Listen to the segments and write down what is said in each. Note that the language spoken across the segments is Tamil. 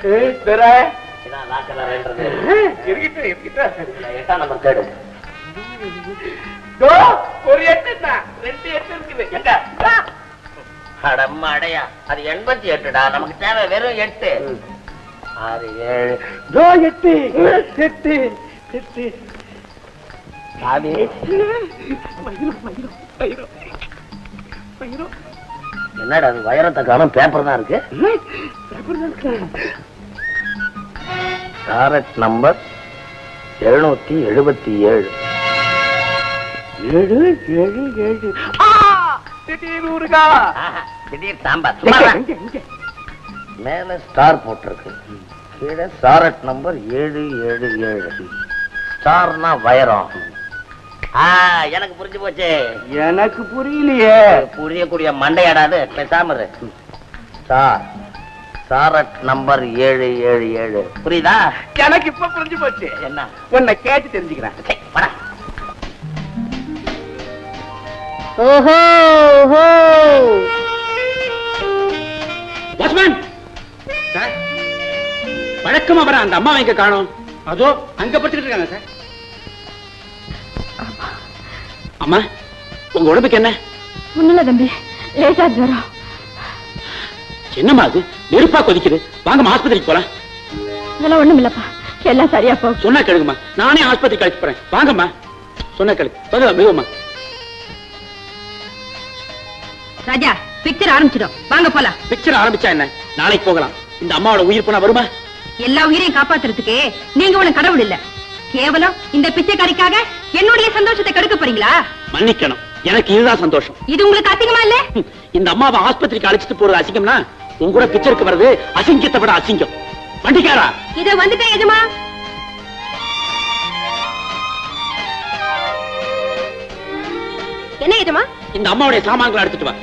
8ஆம் நம்பர் தேடு. ஒரு 8 தான், 2 8 இருக்குது. அடம்மா அடையா, அது 88டா. நமக்கு தேவை வெறும் 8. 6 7 8 சாமி. என்னடா அது வைரத்தை காணும், பேப்பர் தான் இருக்கு. Tarot number 777. 777. திடீர் சாம்பார். மேல ஸ்டார் போட்டிருக்கு, கீழே டாரட் நம்பர் 777. ஸ்டார்னா வைரம். எனக்கு புரிஞ்சு போச்சு. எனக்கு புரியலையே. புரியக்கூடிய மண்டையாடாது. பேசாம ஸ்டார் டாரட் நம்பர் 777. புரியுதா? எனக்கு இப்ப புரிஞ்சு போச்சு. என்ன? உன்னை கேட்டு தெரிஞ்சுக்கிறேன். ஓஹோ வாட்ச்மேன் சார், வழக்கமா வர அந்த அம்மா எங்க காணோம்? அதோ அங்க படுத்துக்கிட்டு இருக்காங்க சார். அம்மா, உங்க உடம்புக்கு என்ன? ஒண்ணுல தம்பி, லேசா ஜுரம். என்னம்மா அது நெருப்பா கொதிக்குது? வாங்க ஆஸ்பத்திரிக்கு போலாம். அதெல்லாம் ஒண்ணும் இல்லப்பா, எல்லாம் சரியா போகும். சொன்னா கேளுங்கம்மா, நானே ஆஸ்பத்திரிக்கு அழைச்சு போறேன். வாங்கம்மா, சொன்னா கேளு. சொல்லலாம் மிகம்மா. ராஜா, பிக்சர் ஆரம்பிச்சிடும், வாங்க போலாம். பிக்சர் ஆரம்பிச்சா என்ன, நாளைக்கு போகலாம். இந்த அம்மாவோட உயிர் போனா வருமா? எல்லா உயிரையும் காப்பாத்துறதுக்கு நீங்க ஒண்ணு கடவுள் இல்ல. கேவலம் இந்த பிச்சைக்காரிக்காக என்னுடைய சந்தோஷத்தை கெடுக்க போறீங்களா? மன்னிக்கணும், எனக்கு இதுதான் சந்தோஷம். இது உங்களுக்கு அசிங்கமா இல்ல? இந்த அம்மாவை ஆஸ்பத்திரிக்கு அழைச்சிட்டு போறது அசிங்கம்னா உங்க கூட பிச்சருக்கு வர்றது அசிங்கத்தை விட அசிங்கம். வண்டிக்காரா, இத வந்துட்டேன் எஜமா. என்ன எஜமா? இந்த அம்மாவுடைய சாமான்களை எடுத்துட்டு வா.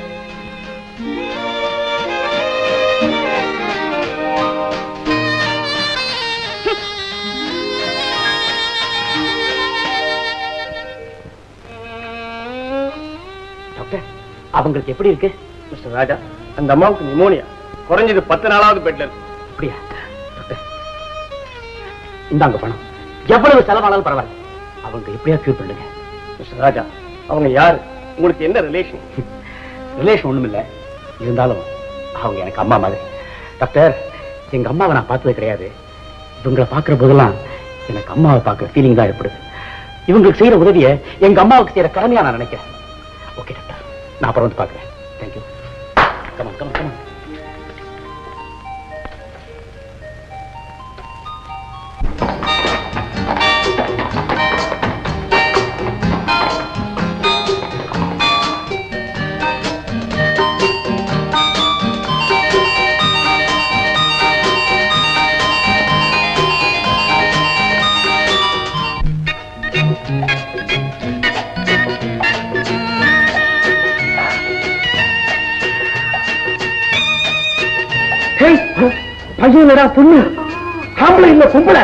அவங்களுக்கு எப்படி இருக்கு மிஸ்டர் ராஜா? அந்த அம்மாவுக்கு நிமோனியா, குறைஞ்சது 10 நாளாவது பெட்ல இருக்கு. அப்படியா? இந்தாங்க பணம், எவ்வளவு செலவானாலும் பரவாயில்ல, அவங்க எப்படியா கியூர் பண்ணுங்க. மிஸ்டர் ராஜா, அவங்க யாரு? உங்களுக்கு என்ன ரிலேஷன்? ரிலேஷன் ஒண்ணும் இல்ல, இருந்தாலும் அவங்க எனக்கு அம்மா மாதிரி. டாக்டர், எங்க அம்மாவை நான் பார்த்தது கிடையாது. இவங்களை பாக்குற போதெல்லாம் எனக்கு அம்மாவை பார்க்குற ஃபீலிங் தான் ஏற்படுது. இவங்களுக்கு செய்யற உதவியை எங்க அம்மாவுக்கு செய்யற கடமையா நான் நினைக்கிறேன். ஓகே டாக்டர், நான் அப்புறம் வந்து பார்க்கிறேன். தேங்க்யூ. Come on come on come on. பையனடா பொண்ணு, ஆம்பளை இல்ல பொம்பளை.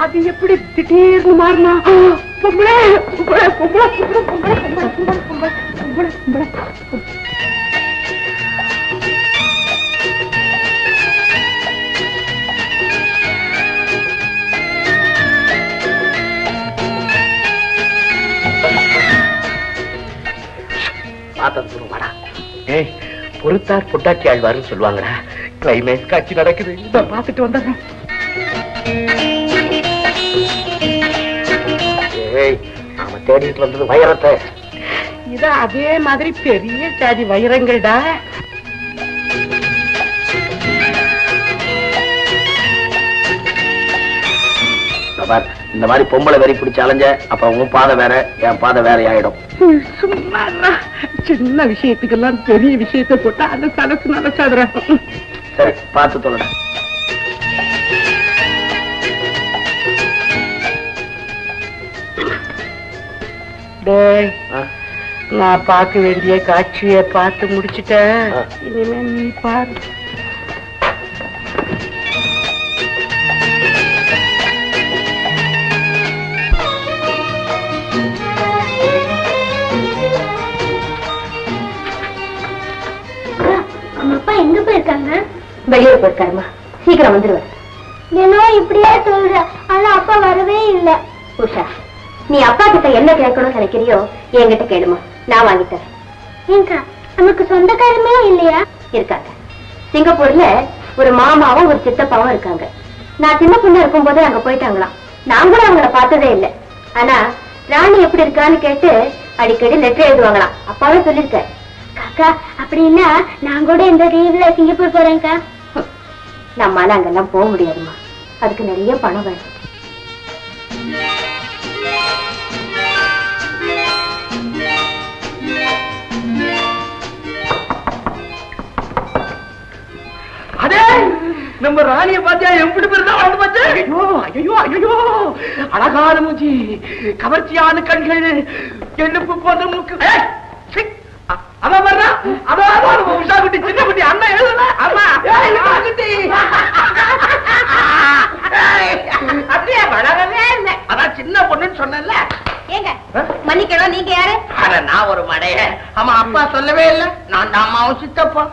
அது எப்படி திடீர்னு மாறினா? பொம்பளை பொம்பளை பொம்பளை பொம்பளை பொம்பளை பொம்பளை பொம்பளை பொம்பளை. பார்த்தது வாடா. ஏய், பொறுத்தார் பொட்டாட்சி ஆழ்வாருன்னு சொல்லுவாங்கடா. கிளைமேக்ஸ் காட்சி நடக்குது, இதை பார்த்துட்டு வந்தேன். ஏய், நாம தேடிட்டு வந்தது வைரத்தை. இது அதே மாதிரி பெரிய ஜாதி வைரங்கள்டா. இந்த மாதிரி பொம்பளை வெறி பிடிச்ச அலைஞ்ச அப்ப உன் பாதை வேற, என் பாதை வேற ஆயிடும். சும்மா சின்ன விஷயத்துக்கெல்லாம் பெரிய விஷயத்தை போட்டா அந்த சலசு நடக்காதுற. சரி, பார்த்து சொல்லட. நான் பார்க்க வேண்டிய காட்சியை பார்த்து முடிச்சுட்டேன். இனிமே நீ பாரு. அப்பா எங்க போயிருக்காங்க? வெளியே போயிருக்காருமா. சீக்கிரம் வந்துருவேன். தினம் இப்படியே சொல்ற, ஆனா அப்பா வரவே இல்லை. உஷா, நீ அப்பா கிட்ட என்ன கேட்கணும்னு நினைக்கிறியோ என்கிட்ட கேளுமா, நான் வாங்கித்தரேன். ஏங்கா, நமக்கு சொந்தக்காரமே இல்லையா? இருக்காங்க. சிங்கப்பூர்ல ஒரு மாமாவும் ஒரு சித்தப்பாவும் இருக்காங்க. நான் சின்ன பொண்ணு இருக்கும் போதே அங்க போயிட்டாங்களாம். நான் கூட அவங்கள பார்த்ததே இல்லை. ஆனா ராணி எப்படி இருக்கான்னு கேட்டு அடிக்கடி லெட்டர் எழுதுவாங்களாம். அப்பாவே சொல்லிருக்க. காக்கா, அப்படின்னா நான் கூட இந்த லீவ்ல சிங்கப்பூர் போறேன்க்கா. நம்மால அங்கெல்லாம் போக முடியாதுமா, அதுக்கு நிறைய பணம் வேணும். அதே நம்ம ராணிய பாத்தியா எப்படி பெருந்தா வாழ்ந்து பாத்து. ஐயோ ஐயோ ஐயோ, அழகான மூஞ்சி, கவர்ச்சியான கண்கள், எழுப்பு போன மூக்கு. அதான் வர்றா, அதான் உஷா குட்டி, சின்ன குட்டி, அண்ணா எழுதுல அம்மா குட்டி. அப்படியே வளரவே இல்லை. அதான் சின்ன பொண்ணுன்னு சொன்னல. ஏங்க மன்னிக்கணும், நீங்க யாரு? அட நான் ஒரு மடைய. ஆமா, அப்பா சொல்லவே இல்லை. நான் தான் அம்மாவும் சித்தப்பா.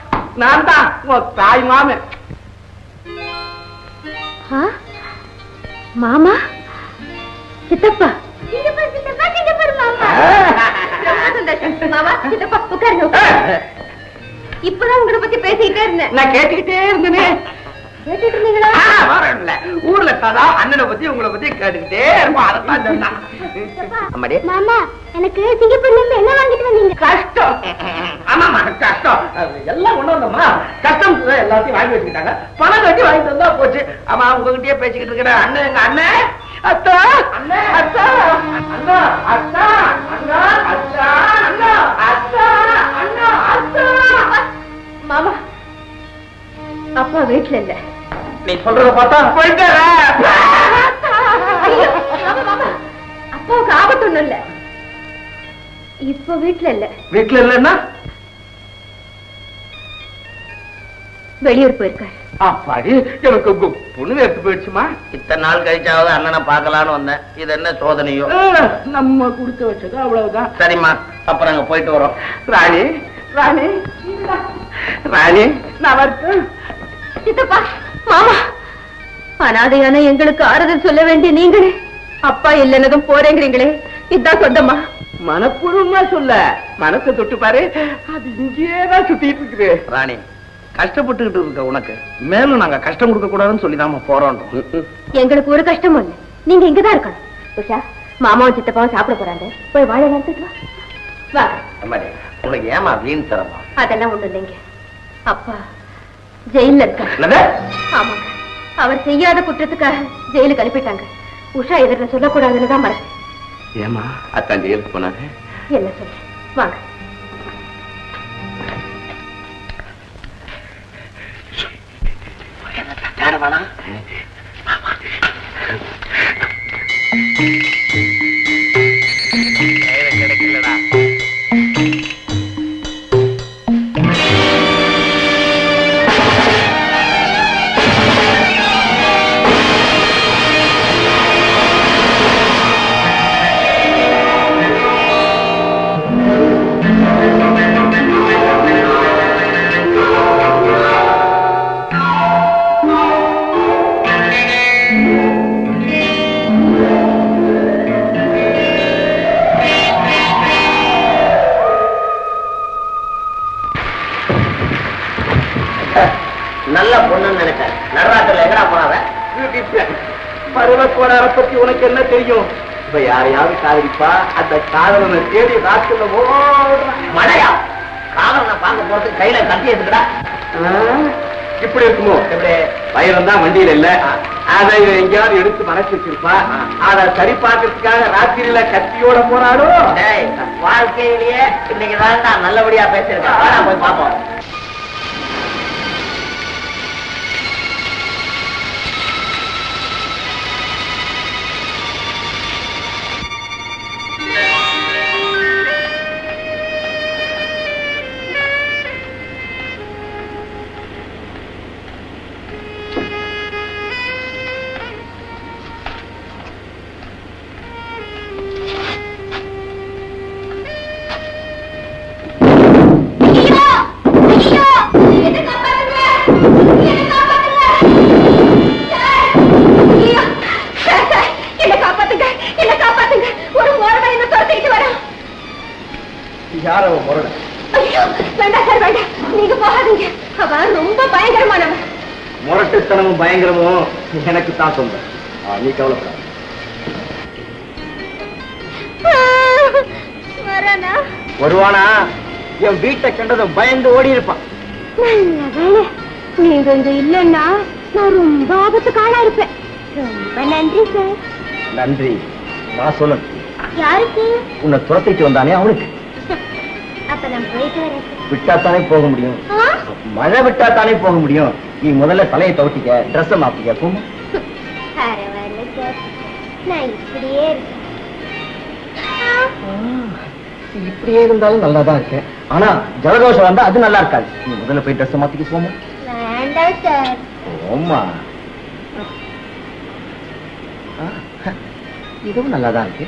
நான் தான் உன் தாய் மாமன். மாமா, சித்தப்பா. மாமா, சித்தப்பா உட்காருங்க. இப்பதான் உங்களை பத்தி பேசிக்கிட்டே இருந்தேன். நான் கேட்டுக்கிட்டே இருந்தேனே. கேட்டுட்டு இருந்தீங்களா? வரல, ஊர்ல சதா அண்ணனை பத்தி உங்களை பத்தி கேட்டுக்கிட்டே இருப்போம். அதான் சொன்னான். அம்மாடி, மாமா, எனக்கு சிங்கப்பூர்ல இருந்து என்ன வாங்கிட்டு வந்தீங்க? கஷ்டம். ஆமாமா, கஷ்டம். எல்லாம் ஒண்ணு வந்தோமா, கஷ்டம் எல்லாத்தையும் வாங்கி வச்சுக்கிட்டாங்க. பணம் கட்டி வாங்கிட்டு வந்தா போச்சு. ஆமா, உங்ககிட்டயே பேசிக்கிட்டு இருக்கிறேன். அண்ணன், எங்க அண்ணன், அத்தா, அண்ணா, அத்தா, அண்ணா, அத்தா, அண்ணா, அத்தா, அண்ணா, அத்தா, அண்ணா, அத்தா. மாமா, அப்பா வீட்டுல இல்ல. நீ சொல்றத பார்த்தா போயிட்டு. ஐயோ, மாமா, மாமா, அப்பாவுக்கு ஆபத்து ஒண்ணும் இல்ல. இப்ப வீட்டுல இல்ல. வீட்டுல இல்லன்னா வெளியூர் போயிருக்காரு. அப்பாடி, எனக்கு பொண்ணு எடுத்து போயிடுச்சுமா. இத்தனை நாள் கழிச்சாவது அண்ணனை பார்க்கலான்னு வந்தேன். இது என்ன சோதனையோ? நம்ம கொடுத்து வச்சது அவ்வளவுதான். சரிம்மா, அப்புறம் நாங்க போயிட்டு வரோம். ராணி, ராணி, ராணி, நான் வரட்டும். சித்தப்பா, மாமா, அனாதையான எங்களுக்கு ஆறுதல் சொல்ல வேண்டிய நீங்களே அப்பா இல்லைன்னதும் போறேங்கிறீங்களே, இதான் சொந்தமா? மனப்பூர்வமா சொல்ல, மனசை தொட்டு பாரு, அது இங்கேதான் சுத்திட்டு இருக்குது. ராணி, கஷ்டப்பட்டுக்கிட்டு இருக்க உனக்கு மேலும் நாங்க கஷ்டம் கொடுக்க கூடாதுன்னு சொல்லிதாம போறோம். எங்களுக்கு ஒரு கஷ்டமும் இல்லை, நீங்க இங்கதான் இருக்கணும். உஷா, மாமாவும் சித்தப்பாவும் சாப்பிட போறாங்க, போய் வாழை நடத்துட்டு வா. அம்மாடி, உனக்கு ஏமா வீண் தரமா? அதெல்லாம் ஒண்ணு இல்லைங்க. அப்பா ஜெயில இருக்காரு. ஆமாங்க, அவர் செய்யாத குற்றத்துக்காக ஜெயிலுக்கு அனுப்பிட்டாங்க. உஷா எதிர்ல சொல்லக்கூடாதுன்னு தான் மறந்து. ஏமா அத்தான் ஜெயிலுக்கு போனாங்க? என்ன சொல்ல, வாங்க. கிடைக்கலடா. நல்ல பொண்ணுன்னு நினைச்சேன். நடராத்திரில எங்கடா போனாவ? பருவக்கோடார பத்தி உனக்கு என்ன தெரியும்? இப்ப யாரையாவது காதலிப்பா, அந்த காதலனை தேடி ராத்திரில மழையா காதலனை பார்க்க போறதுக்கு கையில கட்டி எடுத்துக்கடா. இப்படி இருக்குமோ? எப்படி வயிறம் தான் வண்டியில இல்ல, அதை எங்கேயாவது எடுத்து மறைச்சு வச்சிருப்பா. அதை சரி பார்க்கறதுக்காக ராத்திரியில கத்தியோட போறாளோ? வாழ்க்கையிலேயே இன்னைக்குதான் நான் நல்லபடியா பேசியிருக்கேன். போய் பார்ப்போம். வேண்டாம், நீங்க போகாதீங்க. அவன் ரொம்ப பயங்கரமானவன். முரட்டுத்தனமும் பயங்கரமும் எனக்கு தான் சொந்த. நீ கவலைப்படாத. வரானா? வருவானா? என் வீட்டை கண்டதும் பயந்து ஓடி இருப்பான். நல்ல வேலை, நீங்க இங்க இல்லன்னா நான் ரொம்ப ஆபத்துக்கு ஆளா இருப்பேன். ரொம்ப நன்றி சார். நன்றி நான் சொல்லணும். யாருக்கு? உன்னை துரத்திட்டு வந்தானே அவனுக்கு. அப்ப நான் போயிட்டு வரேன். விட்டாத்தானே போக முடியும். மழை விட்டாத்தானே போக முடியும். நீ முதல்ல தலையை தவட்டிக்க, ட்ரெஸ் மாத்திக்க. போமா? பரவாயில்ல சார், நான் இப்படியே இருக்கேன். இப்படியே இருந்தாலும் நல்லா தான் இருக்கேன். ஆனா ஜலதோஷம் வந்தா அது நல்லா இருக்காது. நீ முதல்ல போய் ட்ரெஸ் மாத்திக்க. போமா? வேண்டாம் சார். போமா. இதுவும் நல்லா தான் இருக்கு.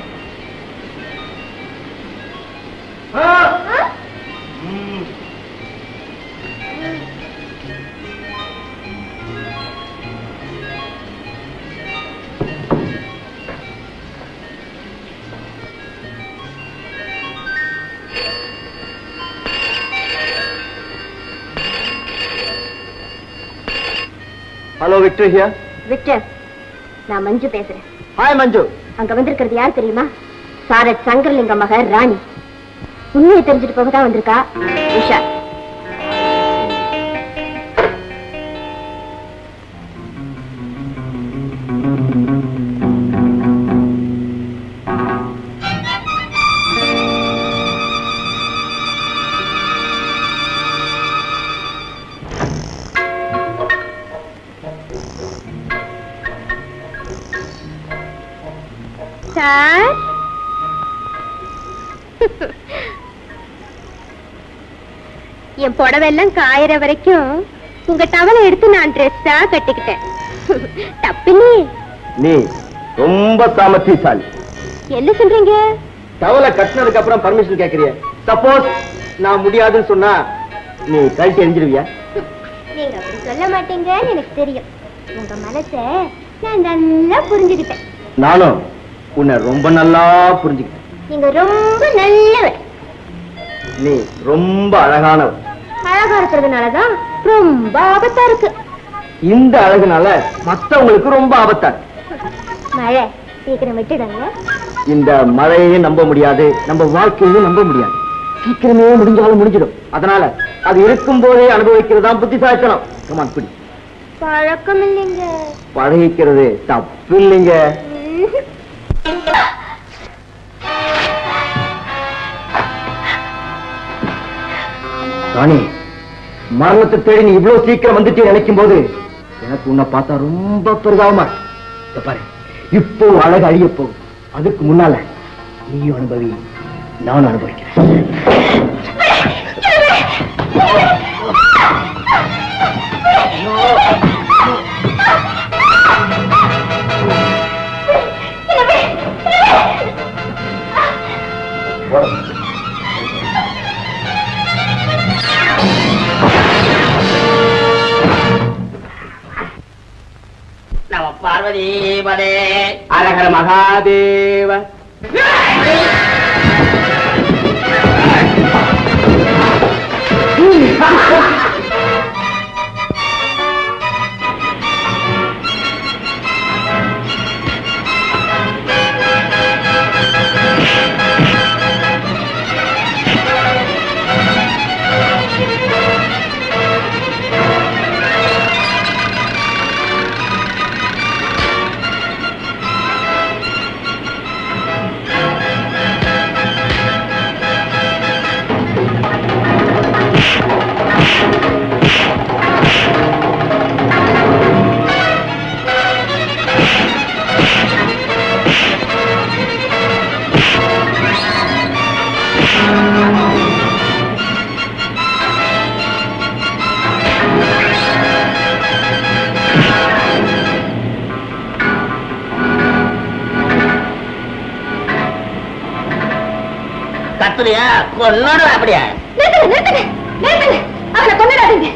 Hello, Victor here. விக்டர், நான் மஞ்சு பேசுறேன். ஹாய் மஞ்சு. அங்க வந்திருக்கிறது யார் தெரியுமா? சாரட் சங்கரலிங்க மகன் ராணி. உண்மையை தெரிஞ்சுட்டு போக தான் வந்திருக்கா. உஷா. சார், என் புடவெல்லாம் காயற வரைக்கும் உங்க டவலை எடுத்து நான் ட்ரெஸ்ஸா கட்டிக்கிட்டேன். தப்பில்லையே. நீ ரொம்ப சாமர்த்தியசாலி. என்ன சொல்றீங்க? டவலை கட்டினதுக்கு அப்புறம் பர்மிஷன் கேக்குறிய. சப்போஸ் நான் முடியாதுன்னு சொன்னா நீ கழட்டி எரிஞ்சிருவியா? நீங்க அப்படி சொல்ல மாட்டீங்கன்னு எனக்கு தெரியும். உங்க மனசை நான் நல்லா புரிஞ்சுக்கிட்டேன். நானும் உன்னை ரொம்ப நல்லா புரிஞ்சுக்கிட்டேன். நீங்க ரொம்ப நல்லவர். நீ ரொம்ப அழகானவர். அழகா இருக்கிறதுனாலதான் ரொம்ப ஆபத்தா இருக்கு. இந்த அழகுனால மத்தவங்களுக்கு ரொம்ப ஆபத்தா இருக்கு. மழை சீக்கிரம் விட்டுடுங்க. இந்த மழையையும் நம்ப முடியாது, நம்ம வாழ்க்கையையும் நம்ப முடியாது. சீக்கிரமே முடிஞ்சாலும் முடிஞ்சிடும். அதனால அது இருக்கும் போதே அனுபவிக்கிறதா புத்திசாலித்தனம். கமான், பிடி. பழக்கம் இல்லைங்க. பழகிக்கிறது தப்பு இல்லைங்க. ராணி, மரணத்தை தேடி நீ இவ்வளவு சீக்கிரம் வந்துட்டு நினைக்கும் போது எனக்கு உன்னை பார்த்தா ரொம்ப பெருதாவமா இருக்கு. பாரு, இப்போ அழகு அழிய போகுது. அதுக்கு முன்னால நீயும் அனுபவி, நானும் அனுபவிக்கிறேன். நம பார்வதீபதே. அரஹர மகாதேவ. கத்துறியா? கொன்னோட அப்படியா? அவனை கொண்டாடுங்க.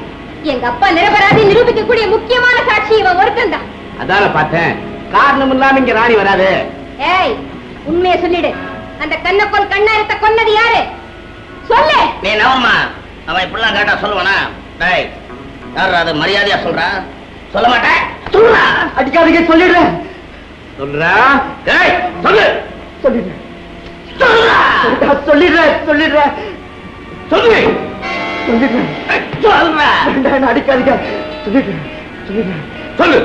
எங்க அப்பா நிரபராதி நிரூபிக்கக்கூடிய முக்கியமான சாட்சி இவன் ஒருத்தன் தான். அதான பார்த்தேன். காரணம் இல்லாம இங்க ராணி வராது. ஏய், உண்மையை சொல்லிடு. அந்த கண்ணப்பன் கண்ணாரத்தை கொன்னது யாரு? சொல்லு. நீ நவமா அவன் இப்படிலாம் கேட்டா சொல்லுவானா? டேய், யார் அது மரியாதையா சொல்றா? சொல்ல மாட்டேன். சொல்றா. அடிக்காதீங்க, சொல்லிடுறேன். சொல்றா. டேய், சொல்லு. சொல்லிடுறேன். சொல்றா. சொல்லிடுறேன். சொல்லிடுறேன். சொல்லு. சொல்லிடுறேன். சொல்றா. அடிக்காதீங்க. சொல்லிடுறேன். சொல்லிடுறேன். சொல்லு.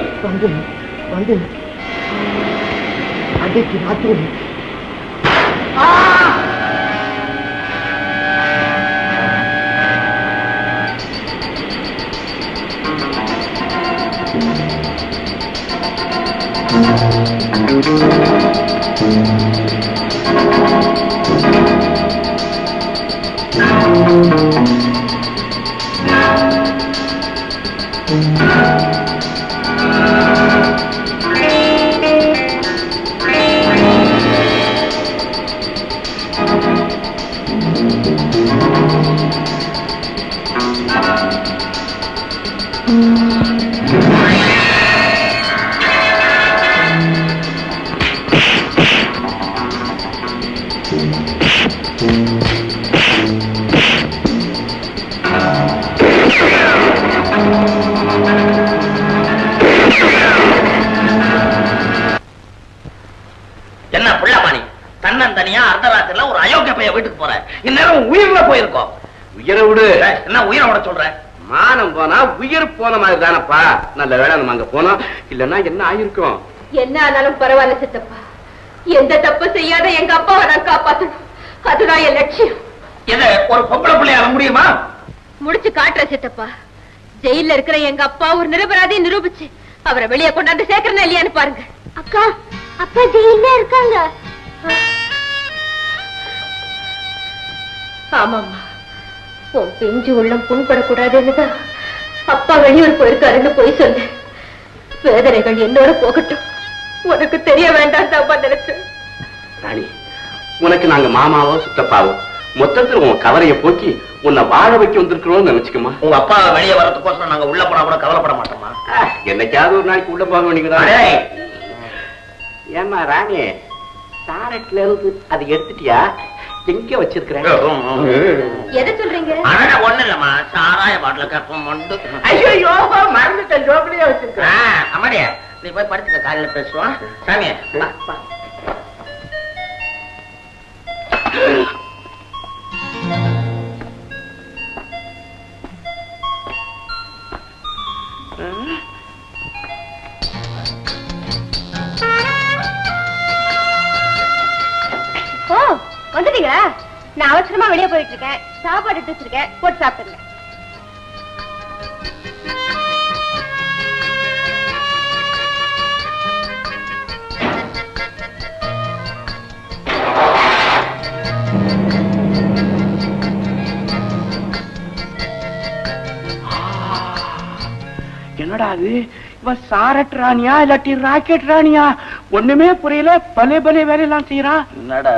வந்து அன்றைக்கு ராத்திரி என்ன புள்ளமானி தன்னந்தனியா அர்த்தராத்திரில ஒரு அயோக்கிய பையன் வீட்டுக்கு போற? இந்நேரம் உயிர்ல போயிருக்கோம். உயிரை விடு. என்ன உயிரை விட சொல்ற? மானம் போனா உயிர் போன மாதிரி தானப்பா. நல்ல வேளை நம்ம அங்க போனோம், இல்லன்னா என்ன ஆயிருக்கும்? என்ன ஆனாலும் பரவாயில்ல சித்தப்பா. எந்த தப்பு செய்யாத எங்க அப்பாவை நான் காப்பாத்தணும். அதுதான் என் லட்சியம். எது ஒரு பொம்பளை பிள்ளையால முடியுமா? முடிச்சு காட்டுற சித்தப்பா. ஜெயில இருக்கிற எங்க அப்பா ஒரு நிரபராதியை நிரூபிச்சு அவரை வெளியே கொண்டாந்து சேர்க்கறேன் இல்லையான்னு பாருங்க. அக்கா, அப்பா ஜெயில இருக்காங்க. ஆமாம்மா, உன் பிஞ்சு உள்ளம் புண்படக்கூடாதுன்னுதான் அப்பா வெளியூர் போயிருக்காருன்னு போய் சொன்னேன். வேதனைகள் என்னோட போகட்டும், உனக்கு தெரிய வேண்டாம் தான் நினைச்சேன். ராணி, உனக்கு நாங்க மாமாவோ சித்தப்பாவோ மொத்தத்துல உன் கவலைய போக்கி உன்னை வாழ வைக்க வந்திருக்கிறோம்னு நினைச்சுக்கமா. உங்க அப்பா வெளியே வரதுக்கோசரம் நாங்க உள்ள போனா கூட கவலைப்பட மாட்டோமா? என்னைக்காவது ஒரு நாளைக்கு உள்ள போக வேண்டியதுதான். ஏமா ராணி, சாரட்ல இருந்து அது எடுத்துட்டியா? எங்க வச்சிருக்கிறேன்? எதை சொல்றீங்க? ஒண்ணு இல்லம்மா, சாராய பாட்டில கப்பம் மொண்டு. ஐயோ, மறந்துட்டேன், ஜோபிலேயே வச்சிருக்கேன். அம்மாடியா, நீ போய் படுத்துக்க, காலையில பேசுவோம். சாமியா ஓ, வந்துட்டீங்களா? நான் அவசரமா வெளியே போயிட்டு இருக்கேன். சாப்பாடு எடுத்து வச்சிருக்கேன், போட்டு சாப்பிட்டுங்க. என்னடா அது, இவ சாரட் ராணியா இல்லாட்டி ராக்கெட் ராணியா? ஒண்ணுமே புரியல. பலே பலே வேலையெல்லாம் செய்யறான். என்னடா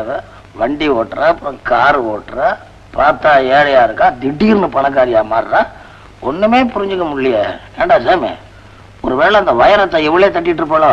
வண்டி ஓட்டுறா, அப்புறம் கார் ஓட்டுறா, பார்த்தா ஏழையா இருக்கா, திடீர்னு பணக்காரியா மாறுறா. ஒண்ணுமே புரிஞ்சுக்க முடியல. ஏண்டா சாமி, ஒருவேளை அந்த வைரத்தை இவ்வளே தட்டிட்டு இருப்பாளோ?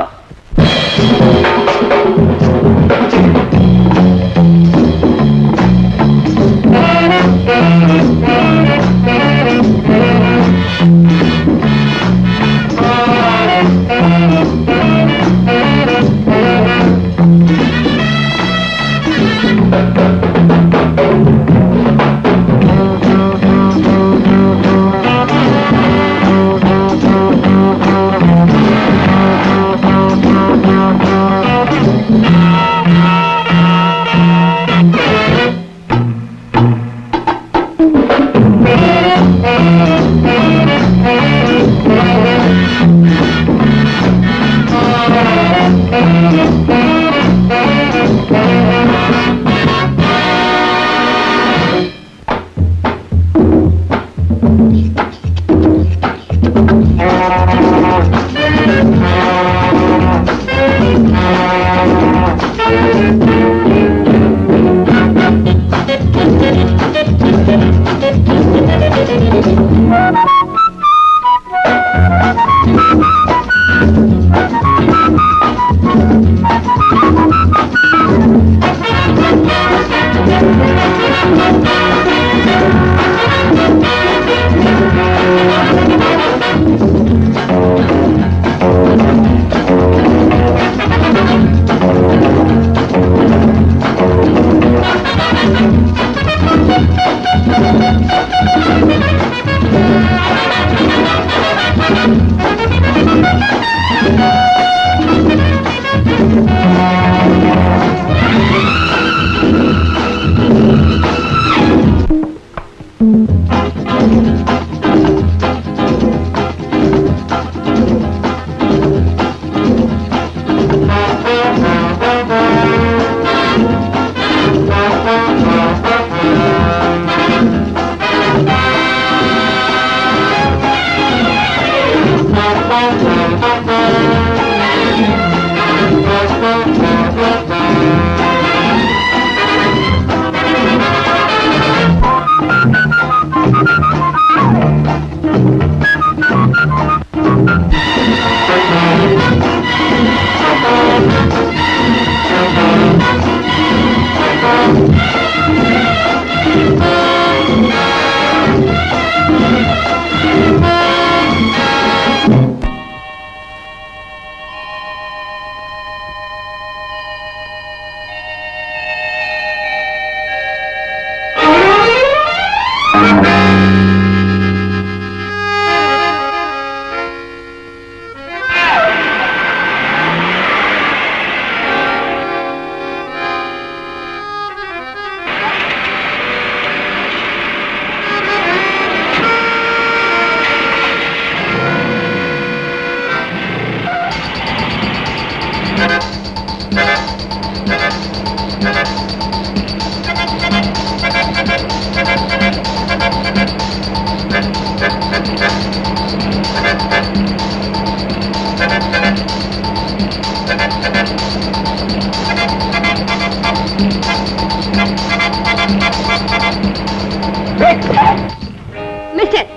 மிஸ்டர்,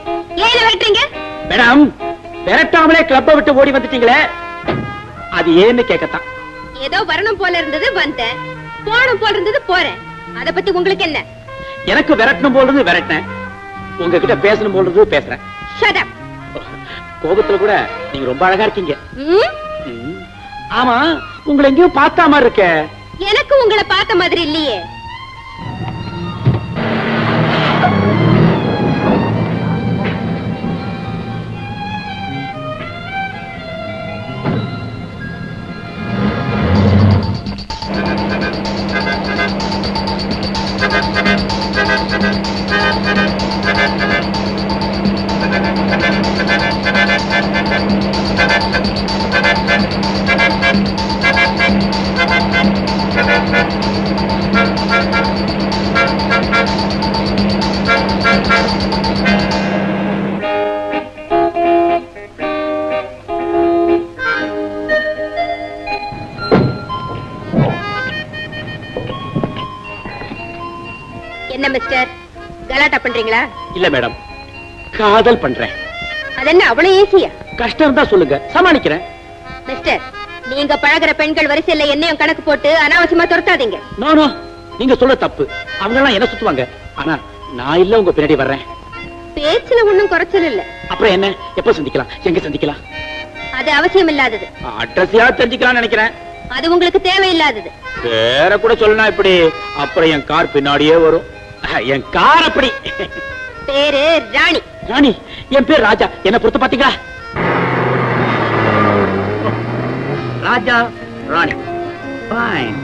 ஏன் விரட்டுறீங்க? மேடம், விரட்டாமலே கிளப்பை விட்டு ஓடி வந்துட்டீங்களே, அது ஏன்னு கேட்கத்தான். ஏதோ வரணும் போல இருந்தது வந்தேன், போணும் போல இருந்தது போறேன். அத பத்தி உங்களுக்கு என்ன? எனக்கு விரட்டணும் போல இருந்து விரட்டினேன், உங்ககிட்ட பேசணும் போல இருந்து பேசுறேன். Shut up. கோபத்துல கூட நீங்க ரொம்ப அழகா இருக்கீங்க. ம்? ஆமா, உங்களை எங்கேயும் பார்த்தா மாதிரி இருக்க. எனக்கு உங்களை பார்த்த மாதிரி இல்லையே. என்ன மிஸ்டர், கலாட்டா பண்றீங்களா? இல்ல மேடம், காதல் பண்றேன். அது என்ன அவ்வளவு ஈஸியா? கஷ்டம் தான் சொல்லுங்க, சமாளிக்கிறேன். மிஸ்டர், நீங்க பழகுற பெண்கள் வரிசையில என்னையும் கணக்கு போட்டு அனாவசியமா துரத்தாதீங்க. நோ நோ, நீங்க சொல்ல தப்பு. அவங்க எல்லாம் என்ன சுத்துவாங்க, ஆனா நான் இல்ல உங்க பின்னாடி வர்றேன். பேச்சுல ஒண்ணும் குறைச்சல் இல்ல. அப்புறம் என்ன, எப்ப சந்திக்கலாம், எங்க சந்திக்கலாம்? அது அவசியம் இல்லாதது. அட்ரஸியா தெரிஞ்சுக்கலாம்னு நினைக்கிறேன். அது உங்களுக்கு தேவையில்லாதது. வேற கூட சொல்லணும் இப்படி. அப்புறம் என் கார் பின்னாடியே வரும். என் கார் அப்படி. பேரு ராணி. ராணி? என் பேர் ராஜா. என்ன பொறுத்து பாத்தீங்களா? ராஜா ராணி. Fine.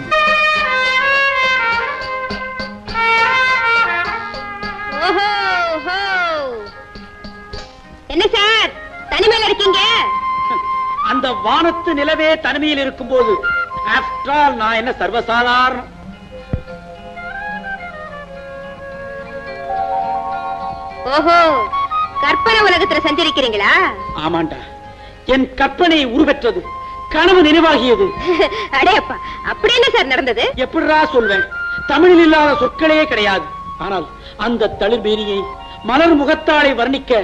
ஓஹோ ஹோ. என்ன சார், தனிமையில இருக்கீங்க? அந்த வானத்து நிலவே தனிமையில் இருக்கும்போது ஆஃப்டர் ஆல் நான் என்ன சர்வசாதாரணம்? ஓஹோ, கற்பனை உலகத்துல சஞ்சரிக்கிறீங்களா? ஆமாண்டா, என் கற்பனை உருவெற்றது, கனவு நினைவாகியது. அடேப்பா, அப்படி என்ன சார் நடந்தது? எப்படிடா சொல்வேன்? தமிழில் இல்லாத சொற்களே கிடையாது. ஆனால் அந்த தளிர்பீரியை, மலர் முகத்தாளை வர்ணிக்க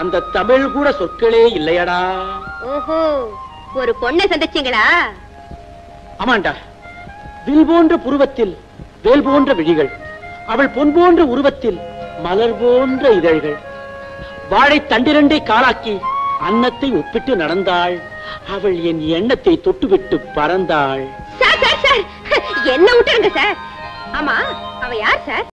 அந்த தமிழ் கூட சொற்களே இல்லையடா. ஓஹோ, ஒரு பொண்ணை சந்திச்சீங்களா? ஆமாண்டா, வில் போன்ற புருவத்தில் வேல் போன்ற விழிகள், அவள் பொன் போன்ற உருவத்தில் மலர் போன்ற இதழ்கள், வாழை தண்டிரண்டை காலாக்கி அன்னத்தை ஒப்பிட்டு நடந்தாள். அவள் என் எண்ணத்தை தொட்டுவிட்டு பறந்தாள். சார் சார் சார், என்ன விட்டுருங்க சார். ஆமா, அவ யார் சார்?